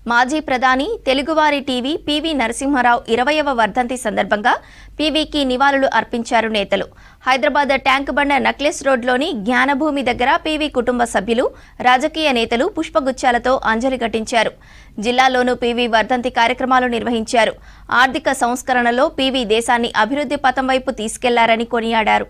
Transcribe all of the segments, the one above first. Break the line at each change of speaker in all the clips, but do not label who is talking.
మాజీ ప్రధాని తెలుగువారి టీవీ పివి నరసింహారావు 20వ వర్ధంతి సందర్భంగా పీవీకి నివాళులు అర్పించారు నేతలు. హైదరాబాద్ ట్యాంక్ బండ నక్లెస్ రోడ్లోని జ్ఞానభూమి దగ్గర పీవీ కుటుంబ సభ్యులు, రాజకీయ నేతలు పుష్పగుచ్చాలతో అంజలి ఘటించారు. జిల్లాలోనూ పీవీ వర్ధంతి కార్యక్రమాలు నిర్వహించారు. ఆర్థిక సంస్కరణలో పీవీ దేశాన్ని అభివృద్ధి పథం వైపు తీసుకెళ్లారని కొనియాడారు.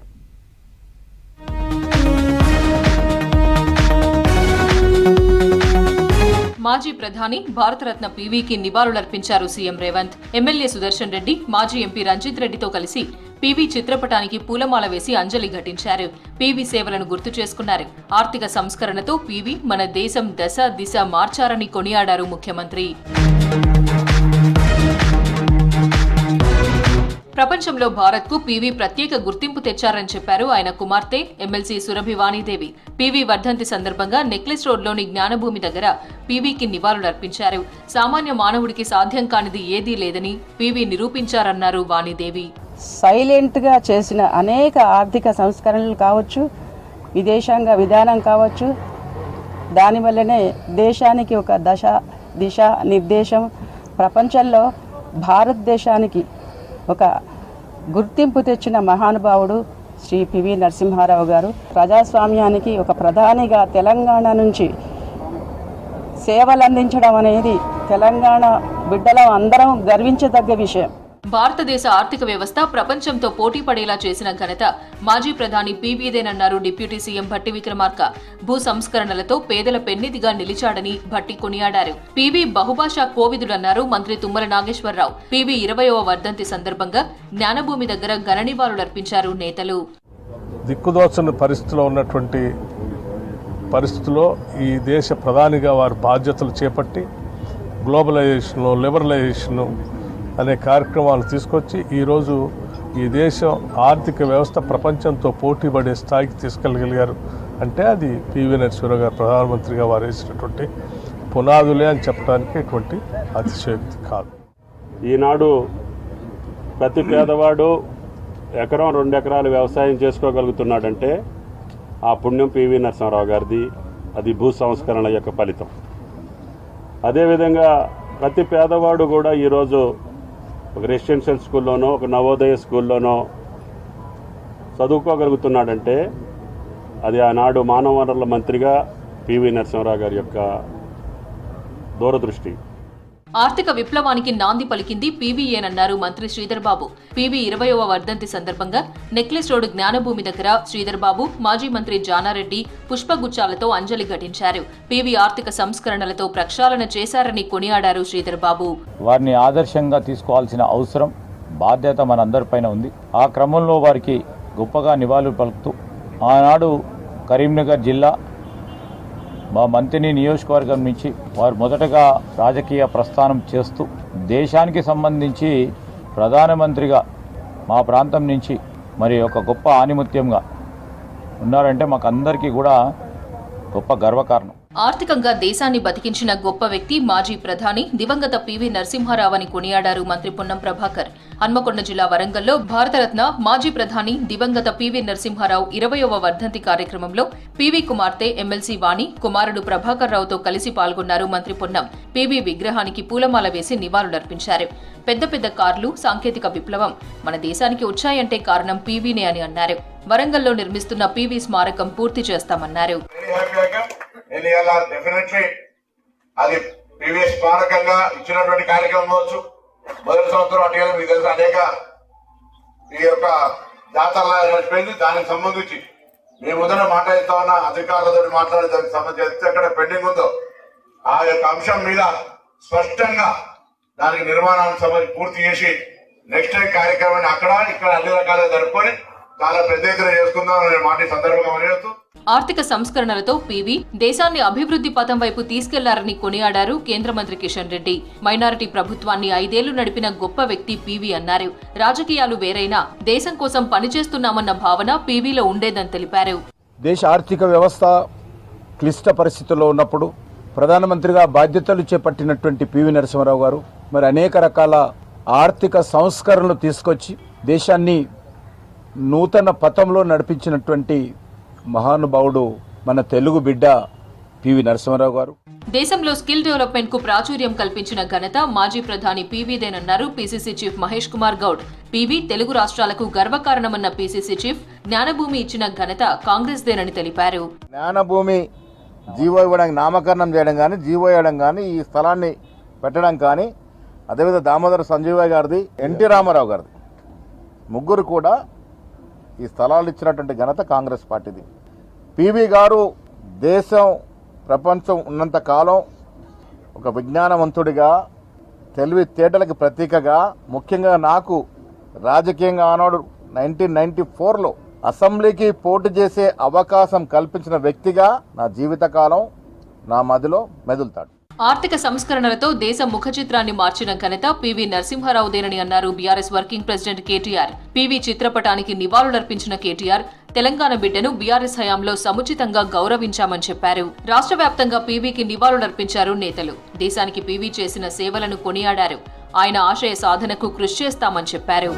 మాజీ ప్రధాని భారతరత్న పీవీకి నివాళులర్పించారు సీఎం రేవంత్. ఎమ్మెల్యే సుదర్శన్ రెడ్డి, మాజీ ఎంపీ రంజిత్ రెడ్డితో కలిసి పీవీ చిత్రపటానికి పూలమాల వేసి అంజలి ఘటించారు. పీవీ సేవలను గుర్తు చేసుకున్నారు. ఆర్థిక సంస్కరణతో పీవీ మన దేశం దశ దిశ మార్చారని కొనియాడారు ముఖ్యమంత్రి. ప్రపంచంలో భారత్కు పీవీ ప్రత్యేక గుర్తింపు తెచ్చారని చెప్పారు ఆయన కుమార్తె ఎమ్మెల్సీ సురభి వాణీదేవి. పీవీ వర్ధంతి సందర్భంగా నెక్లెస్ రోడ్లోని జ్ఞానభూమి దగ్గర పీవీకి నివాళులర్పించారు. సామాన్య మానవుడికి సాధ్యం కానిది ఏదీ లేదని పీవీ నిరూపించారన్నారు వాణీదేవి.
సైలెంట్గా చేసిన అనేక ఆర్థిక సంస్కరణలు కావచ్చు, విదేశాంగ విధానం కావచ్చు, దానివల్లనే దేశానికి ఒక దిశ నిర్దేశం, ప్రపంచంలో భారతదేశానికి ఒక గుర్తింపు తెచ్చిన మహానుభావుడు శ్రీ పివి నరసింహారావు గారు. ప్రజాస్వామ్యానికి ఒక ప్రధానిగా తెలంగాణ నుంచి సేవలు అందించడం అనేది తెలంగాణ బిడ్డలం అందరం గర్వించదగ్గ విషయం.
భారతదేశ ఆర్థిక వ్యవస్థ ప్రపంచంతో పోటీ పడేలా చేసిన ఘనత మాజీ ప్రధాని పీవీదేనన్నారు డిప్యూటీ సీఎం భట్టి విక్రమార్క. భూ సంస్కరణలతో పేదల పెన్నిదిగా నిలిచాడని భట్టి కొనియాడారు. పీవీ బహుభాషా కోవిదుడన్నారు మంత్రి తుమ్మల నాగేశ్వరరావు. పీవీ 20వ వర్ధంతి సందర్భంగా జ్ఞానభూమి దగ్గర ఘన నివాళులర్పించారు నేతలు.
దిక్కుదోచని పరిస్థితిలో ఉన్నటువంటి పరిస్థితుల్లో ఈ దేశ ప్రధానిగా వారు బాధ్యతలు చేపట్టి గ్లోబలైజేషన్, లిబరలైజేషన్ అనే కార్యక్రమాలు తీసుకొచ్చి ఈరోజు ఈ దేశం ఆర్థిక వ్యవస్థ ప్రపంచంతో పోటీ పడే స్థాయికి తీసుకెళ్ళగలిగారు అంటే అది పివి నరసింహారావు గారు ప్రధానమంత్రిగా వారు వేసినటువంటి పునాదులే అని చెప్పడానికి ఎటువంటి అతిశయోక్తి కాదు.
ఈనాడు ప్రతి పేదవాడు ఎకరం 2 ఎకరాలు వ్యవసాయం చేసుకోగలుగుతున్నాడంటే ఆ పుణ్యం పివి నరసింహారావు గారిది. అది భూ సంస్కరణ యొక్క ఫలితం. అదేవిధంగా ప్రతి పేదవాడు కూడా ఈరోజు ఒక రెసిడెన్షియల్ స్కూల్లోనో ఒక నవోదయ స్కూల్లోనో చదువుకోగలుగుతున్నాడంటే అది ఆనాడు మానవ వనరుల మంత్రిగా పివి నరసింహారావు గారి యొక్క దూరదృష్టి.
ఆర్థిక విప్లవానికి నాంది పలికింది పీవీయేనన్నారు మంత్రి శ్రీధర్ బాబు. పీవీ 20వ వర్ధంతి సందర్భంగా నెక్లెస్ రోడ్ జ్ఞానభూమి దగ్గర శ్రీధర్ బాబు, మాజీ మంత్రి జానారెడ్డి పుష్పగుచ్చాలతో అంజలి ఘటించారు. పీవీ ఆర్థిక సంస్కరణలతో ప్రక్షాళన చేశారని కొనియాడారు శ్రీధర్ బాబు.
వారిని ఆదర్శంగా తీసుకోవాల్సిన అవసరం, బాధ్యత మనందరిపైన ఉంది. ఆ క్రమంలో వారికి గొప్పగా నివాళులు పలుకుతూ ఆనాడు కరీంనగర్ జిల్లా మా మంత్రిని నియోజకవర్గం నుంచి వారు మొదటగా రాజకీయ ప్రస్థానం చేస్తూ దేశానికి సంబంధించి ప్రధానమంత్రిగా మా ప్రాంతం నుంచి మరి ఒక గొప్ప ఆణిముత్యంగా ఉన్నారంటే మాకు అందరికీ కూడా గొప్ప గర్వకారణం.
ఆర్థికంగా దేశాన్ని బతికించిన గొప్ప వ్యక్తి మాజీ ప్రధాని దివంగత పివి నరసింహారావు అని కొనియాడారు మంత్రి పొన్నం ప్రభాకర్. హన్మకొండ జిల్లా వరంగల్లో భారతరత్న మాజీ ప్రధాని దివంగత పివి నరసింహారావు 20వ వర్ధంతి కార్యక్రమంలో పివి కుమార్తె ఎమ్మెల్సీ వాణి, కుమారుడు ప్రభాకర్ రావుతో కలిసి పాల్గొన్నారు మంత్రి పొన్నం. పివి విగ్రహానికి పూలమాల వేసి నివాళులర్పించారు. పెద్ద పెద్ద కార్లు, సాంకేతిక విప్లవం మన దేశానికి వచ్చాయంటే కారణం పీవీనే అని అన్నారు. వరంగల్లో నిర్మిస్తున్న పీవీ స్మారకం పూర్తి చేస్తామన్నారు.
అది ప్రీవియస్ స్మారకంగా ఇచ్చినటువంటి కార్యక్రమం అవ్వచ్చు. మొదటి సంవత్సరం అటు మీకు తెలుసు అనేక ఈ యొక్క జాతరలా నడిచిపోయింది. దానికి సంబంధించి మేము ముందర మాట్లాడుతా ఉన్న అధికారులతో మాట్లాడే దానికి సంబంధించి ఎక్కడ పెండింగ్ ఉందో ఆ యొక్క అంశం మీద స్పష్టంగా దానికి నిర్మాణానికి సంబంధించి పూర్తి చేసి నెక్స్ట్ టైం కార్యక్రమాన్ని అక్కడ ఇక్కడ అన్ని రకాలుగా జరుపుకొని చాలా పెద్ద ఎత్తున చేసుకుందాం అనే మాట సందర్భంగా మనిస్తూ
ఆర్థిక సంస్కరణలతో పీవీ దేశాన్ని అభివృద్ధి పథం వైపు తీసుకెళ్లారని కొనియాడారు కేంద్ర మంత్రి కిషన్ రెడ్డి. మైనారిటీ ప్రభుత్వాన్ని 5 ఏళ్లు నడిపిన గొప్ప వ్యక్తి పీవీ అన్నారు. రాజకీయాలు వేరైనా దేశం కోసం పనిచేస్తున్నామన్న భావన పీవీలో ఉండేదని తెలిపారు.
దేశ ఆర్థిక వ్యవస్థ క్లిష్ట పరిస్థితుల్లో ఉన్నప్పుడు ప్రధానమంత్రిగా బాధ్యతలు చేపట్టినటువంటి పివి నరసింహారావు గారు మరి అనేక రకాల ఆర్థిక సంస్కరణలు తీసుకొచ్చి దేశాన్ని నూతన పథంలో నడిపించినటువంటి మహానుభావుడు మన తెలుగు బిడ్డ పివి నరసింహారావు గారు.
దేశంలో స్కిల్ డెవలప్మెంట్ కు ప్రాచుర్యం కల్పించిన ఘనత మాజీ ప్రధాని పీవీదేనన్నారు PCC chief Mahesh Kumar Goud. PV Telugu రాష్ట్రాలకు గర్వకారణమన్న పీసీసీ చీఫ్ జ్ఞానభూమి ఇచ్చిన ఘనత కాంగ్రెస్ దేనని తెలిపారు.
జ్ఞానభూమి జీవో ఇవ్వడానికి నామకరణం చేయడం కానీ, జీవో ఇవ్వడం కానీ, ఈ స్థలాన్ని పెట్టడం కానీ, అదేవిధంగా దామోదర సంజీవయ్య గారిది, ఎన్టీ రామారావు గారిది, ముగ్గురు కూడా ఈ స్థలాలు ఇచ్చినటువంటి ఘనత కాంగ్రెస్ పార్టీది. పీవీ గారు దేశం ప్రపంచం ఉన్నంత కాలం ఒక విజ్ఞానవంతుడిగా, తెలివితేటలకు ప్రతీకగా, ముఖ్యంగా నాకు రాజకీయంగా ఆనాడు 1994లో అసెంబ్లీకి పోటీ చేసే అవకాశం కల్పించిన వ్యక్తిగా నా జీవితకాలం నా మదిలో మెదులుతాడు.
ఆర్థిక సంస్కరణలతో దేశ ముఖ చిత్రాన్ని మార్చిన ఘనత పీవీ నరసింహారావుదేనని అన్నారు BRS working president KTR. PV చిత్రపటానికి నివాళులర్పించిన కేటీఆర్ తెలంగాణ బిడ్డను బీఆర్ఎస్ హయాంలో సముచితంగా గౌరవించామని చెప్పారు. రాష్ట్ర వ్యాప్తంగా పీవీకి నివాళులర్పించారు నేతలు. దేశానికి పీవీ చేసిన సేవలను కొనియాడారు. ఆయన ఆశయ సాధనకు కృషి చేస్తామని చెప్పారు.